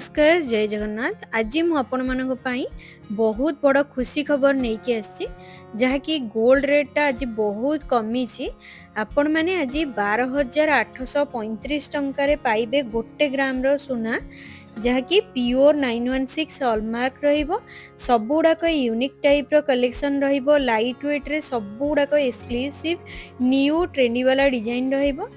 नमस्कार जय जगन्नाथ। आज मु आपण मानक पई बहुत बड़ खुशी खबर नहीं कि आसी जहाँकि गोल्ड रेट टा आज बहुत कमी छि। आपण माने आज 12,835 टंका पाइबे गोटे ग्राम रो सुना जहाँकि प्योर 916 हॉलमार्क रहिबो। सब गुड़ाक यूनिक टाइप रो कलेक्शन रहिबो। लाइट वेट रे सब गुड़ाक एक्सक्लूसिव न्यू ट्रेंडी वाला डिजाइन रहिबो।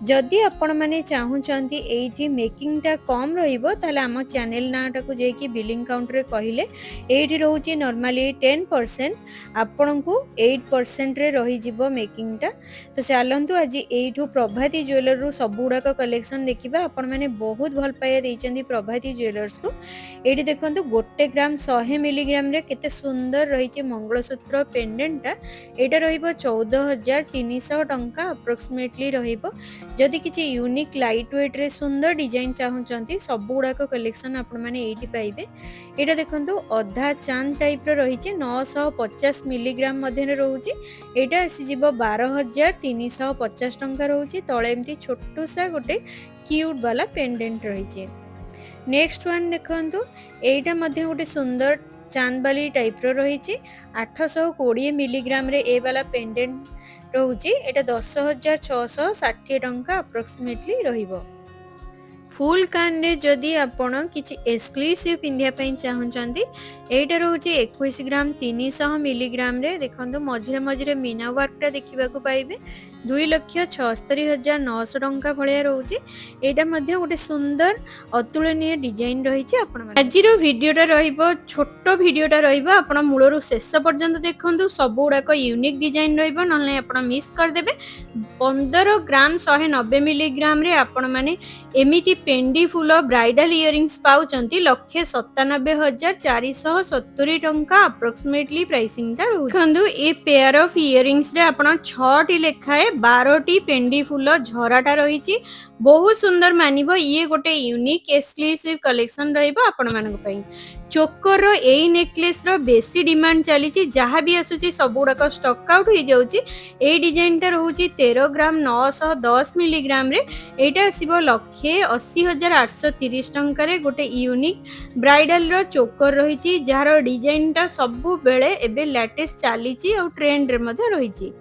जदि आपण माने चाहूचंती एठी मेकिंग टा कम रहिबो ताले आम चैनल नाटा को जेकी बिलिंग काउंटर रे कहिले एठी रहउची नॉर्मली 10% आपण को 8% रे रही जिवो मेकिंग टा। तो चलंतु आज एठू प्रभाती ज्वेलर रु सब गुडा का कलेक्शन देखिबा। आपण माने बहुत भल पाया देइचंदी प्रभाती ज्वेलर्स को। एठी देखंतु गोटे ग्राम 100 मिलीग्राम रे केते सुंदर रहिची मंगलसूत्र पेंडेंट टा। एटा रहिबो 14,300 टंका अप्रोक्सीमेटली रहिबो। जदि किसी यूनिक लाइट वेट रे सुंदर डिजाइन चाहूचंती सब गुड़ाक कलेक्शन आपण माने एठी पाइबे। एटा देखंतु अधा चांद टाइप रो रहिचे 950 मिलीग्राम मध्ये रहउची। एटा आसी जिवो 12,350 टंका रहउची। तळे एमती छोटू सा गोटे क्यूट वाला पेंडेंट रहिचे। नेक्स्ट वन देखंतु एटा मध्ये गोटे सुंदर चांदबाली टाइप रो रहिची। 820 मिलीग्राम रे ए वाला पेंडेंट रहउची। एटा 10,660 टंका अप्रोक्सीमेटली रहिबो। फुल कान रे जदि आपण किछि एक्सक्लूसिव पिंधिया पई चाहूचंती एटा रहउची 21 ग्राम 300 मिलीग्राम रे। देखंतु मझरे मझरे मीना वर्क टा देखिबा को पाइबे। 2,76,900 टंका भलिया रहउची। एटा मध्ये गोटे सुंदर अतुलनीय डिजाइन रहिची। आपण माने आज रो वीडियो टा रहिबो छोटो वीडियो टा रहिबो। आपण मूलरु शेष पर्यंत देखंतु सब गुडा को यूनिक डिजाइन रहिबो नले आपण मिस कर देबे। 15 ग्राम 190 मिलीग्राम रे आपण माने एमिति पेंडी फुल ब्राइडल इयरिंग्स पाउचंती 1,97,470 टंका अप्रोक्सीमेटली प्राइसिंग ता रहउची। खंदु ए पेयर ऑफ इयरिंग्स रे आपण 6 टी लेखाए 12 टी पेंडी फुल झराटा रहिची। बहुत सुंदर मानिबो। ये गोटे यूनिक एक्सक्लूसिव कलेक्शन रहिबो आपण मानक पई। चोकर रो एई नेकलेस रो बेसी डिमांड चली जहाँ भी आसुची सब गुड़ाक स्टॉक आउट हो जाउची। ए डिजाइन टा रहउची 13 ग्राम 910 मिलीग्राम रे। एटा आसीबो 1,80,830 टंका रे। गोटे यूनिक ब्राइडल रो चोकर रहिची जहार डिजाइन टा सब बेले एबे लेटेस्ट चलीची और ट्रेंड रे मध्ये रहिची।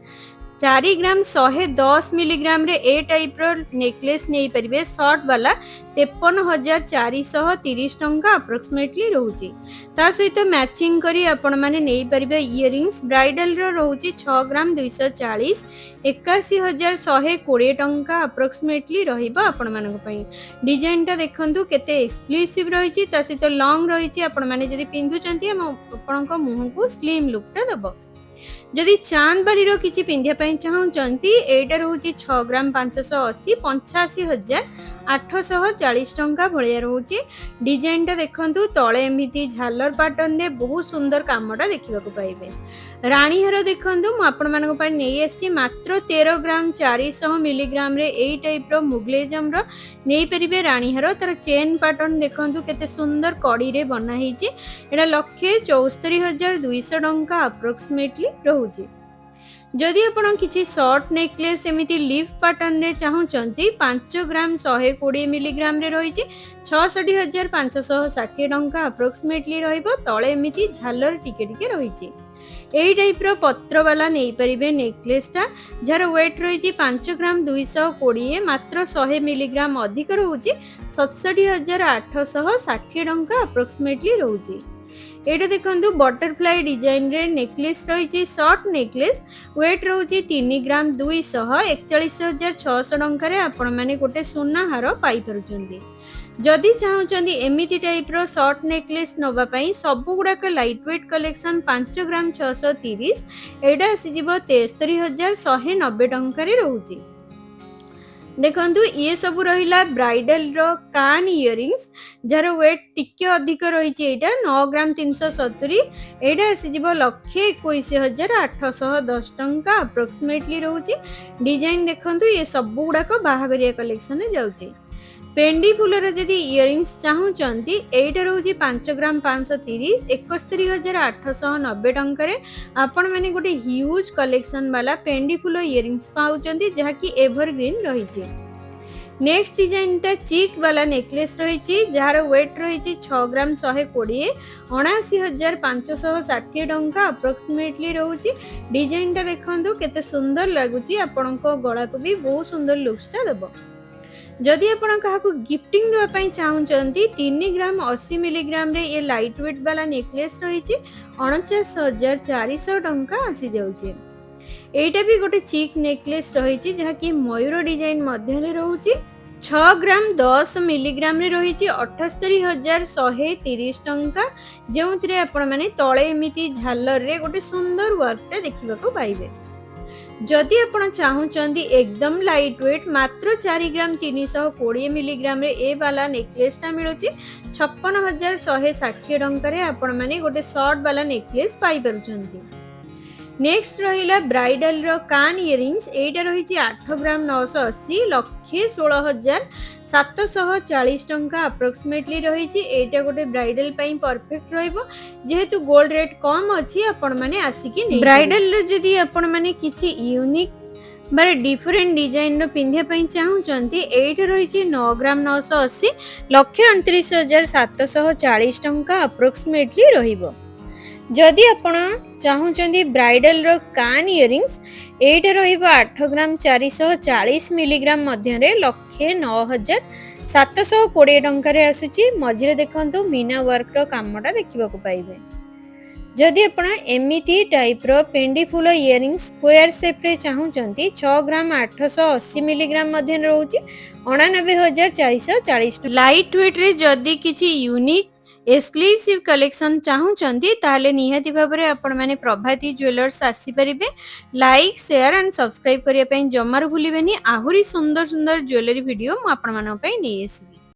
4 ग्राम 110 मिलीग्राम रे ए टाइप रो नेकलेस नहीं परिबे शॉर्ट वाला 53,430 टंका अप्रोक्सीमेटली रहउची। ता सहित मैचिंग करी आपण माने नहीं परिबे इयरिंग्स ब्राइडल रो रहउची 6 ग्राम 240 81,120 टंका अप्रोक्सीमेटली रहिबा आपण मानक पई। डिजाइन टा देखंतु केते एक्सक्लूसिव रहिची। ता सहित लॉन्ग रहिची। आपण माने जदी पिंधुचंती आपणक मुह को स्लिम लुक टा दबो। जदि चांद बाली रो किछि पिंधिया पई चाहूचंती एटा रहउची 6 ग्राम 580 85,840 टंका भलिया रहउची। डिजाइन टा देखंतु तळे एमिति झालर पैटर्न रे बहुत सुंदर कामटा देखिबा को पाइबे। रानी हार देखंतु मु आपण मानक पई नै आसी मात्र 13 ग्राम 400 मिलीग्राम रे एई टाइप रो मुगलेजम रो नै परिबे रानी हार। तर चेन पैटर्न देखंतु केते सुंदर कड़ी रे बना हिची। एटा 1,74,200 टंका अप्रोक्सीमेटली रहउची। जदि आपण किछि शॉर्ट नेकलेस एमिति लीफ पैटर्न रे चाहूचंती 5 ग्राम 120 मिलीग्राम रे रहिची 66,560 टंका अप्रोक्सीमेटली रहइबो। तळे एमिति झालर टिके टिके रहिची। एई टाइप रो पत्र वाला नहीं परिबे नेकलेस टा जार वेट रही 5 ग्राम 220 मात्र 100 मिलीग्राम अधिक रहउची 67,860 टंका अप्रोक्सीमेटली रहउची। एटा देखंतु बटरफ्लाई डिजाइन रे नेकलेस रही शॉर्ट नेकलेस वेट रहउची 3 ग्राम 200 41,600 टंका रे आपण माने गोटे सुना हार पाई परचंदी। जदि चाहूचंदी एमिति टाइप रो शॉर्ट नेकलेस नोबा पई सब गुड़ाक लाइट वेट कलेक्शन 5 ग्राम 630 एटा आसी जिवो 73,190 टंका रे रहउची। देखंतु ये सब रहिला ब्राइडल रो कान इयरिंग्स जार वेट टिके अधिक रही। एटा 9 ग्राम 370 एटा आसी जिवो 1,21,810 टंका अप्रोक्सीमेटली रहउची। डिजाइन देखंतु ये सब गुड़ाक बाहागरिया कलेक्शन में जाउची। पेंडी फुलर जदि इयरिंग्स चाहूचंती एटा रहउची 5 ग्राम 530 71,890 टंका रे आपण माने गोटे ह्यूज कलेक्शन वाला पेंडी फुल इयरिंग्स पाउचंती जहा कि एवरग्रीन रहिची। नेक्स्ट डिजाइन टा चिक वाला नेकलेस रही जार वेट रही 6 ग्राम 120 79,560 टंका अप्रोक्सीमेटली रोचे। डिजाइन टा देखंतु केते सुंदर लगुची आपण गला को भी बहुत सुंदर लुक्स टा देबो। जदि आपण काहाकू गिफ्टिंग देवा पई चाहुचंती 3 ग्राम 80 मिलीग्राम रे ये लाइट वेट वाला नेकलेस रही 49,400 टंका आसी जाउची। एटा भी गोटे चिक नेकलेस रही जहा कि मयूर डिजाइन मध्य रे रहउची 6 ग्राम 10 मिलीग्राम रे रही 78,130 टंका जो आपण माने तळे एमिति झालर रे गोटे सुंदर वर्क टे देखिबा को पाइबे। जदि आपण चाहुचंदी एकदम लाइट वेट मात्र 4 ग्राम 320 मिलीग्राम रे ए वाला नेकलेस टा मिलुची 56,160 टंका रे आपण माने गोटे शॉर्ट वाला नेकलेस पाई परछंती। नेक्स्ट रहिला ब्राइडल रो कान इयरिंग्स एटा रही 8 ग्राम 980 1,16,740 टंका अप्रोक्सीमेटली रही। एटा गोटे ब्राइडल पई परफेक्ट रहइबो जेहेतु गोल्ड रेट कम अछि आपण माने आसिकी नै ब्राइडल रो जदी आपण माने किछि यूनिक बारे डिफरेंट डिजाइन रो पिंधिया पई चाहुचंती एटा रही 9 ग्राम 980 1,29,740 टंका अप्रोक्सीमेटली रहिबो। जदि आपण चाहुचंदी ब्राइडल रो कान इयरिंग्स एटा रहिबो 8 ग्राम 440 मिलीग्राम मध्य रे 1,09,720 टंका रे आसुची। मझिरे देखंतु मीना वर्क रो कामटा देखिबा को पाइबे। जदि आपण एमिति टाइप रो पेंडी फुल इयरिंग्स स्क्वायर शेप रे चाहुचंती 6 ग्राम 880 मिलीग्राम मध्य रहउची 89,440 लाइट वेट रे। जदि किछि यूनिक एक्सक्लूसिव कलेक्शन चाहुचंती ताले निहाती भाबरे आपण माने प्रभाती ज्वेलर्स आसी परिबे। लाइक शेयर एंड सब्सक्राइब करिया पई जमार भूलिबेनी। आहुरी सुंदर सुंदर ज्वेलरी वीडियो म आपण मानन पई नै आसीबी।